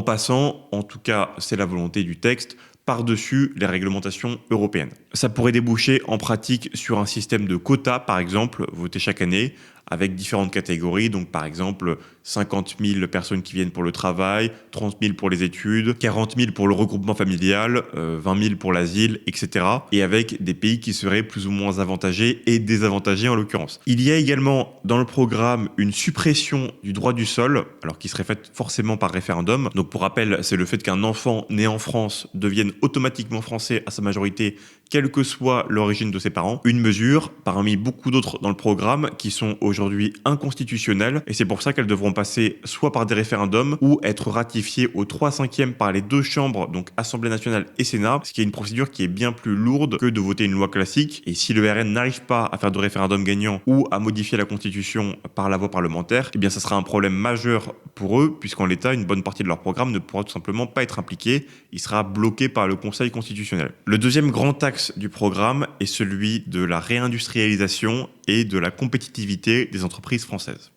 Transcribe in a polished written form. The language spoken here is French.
en passant, en tout cas c'est la volonté du texte, par-dessus les réglementations européennes. Ça pourrait déboucher en pratique sur un système de quotas, par exemple, voté chaque année, avec différentes catégories. Donc, par exemple, 50 000 personnes qui viennent pour le travail, 30 000 pour les études, 40 000 pour le regroupement familial, 20 000 pour l'asile, etc. Et avec des pays qui seraient plus ou moins avantagés et désavantagés en l'occurrence. Il y a également dans le programme une suppression du droit du sol, alors qui serait faite forcément par référendum. Donc, pour rappel, c'est le fait qu'un enfant né en France devienne automatiquement français à sa majorité, quelle que soit l'origine de ses parents. Une mesure parmi beaucoup d'autres dans le programme qui sont aujourd'hui inconstitutionnelles et c'est pour ça qu'elles devront passer soit par des référendums ou être ratifiées aux 3/5 par les deux chambres, donc Assemblée nationale et Sénat, ce qui est une procédure qui est bien plus lourde que de voter une loi classique. Et si le RN n'arrive pas à faire de référendum gagnant ou à modifier la Constitution par la voie parlementaire, eh bien ça sera un problème majeur pour eux puisqu'en l'état, une bonne partie de leur programme ne pourra tout simplement pas être impliquée. Il sera bloqué par le Conseil constitutionnel. Le deuxième grand axe du programme est celui de la réindustrialisation et de la compétitivité des entreprises françaises.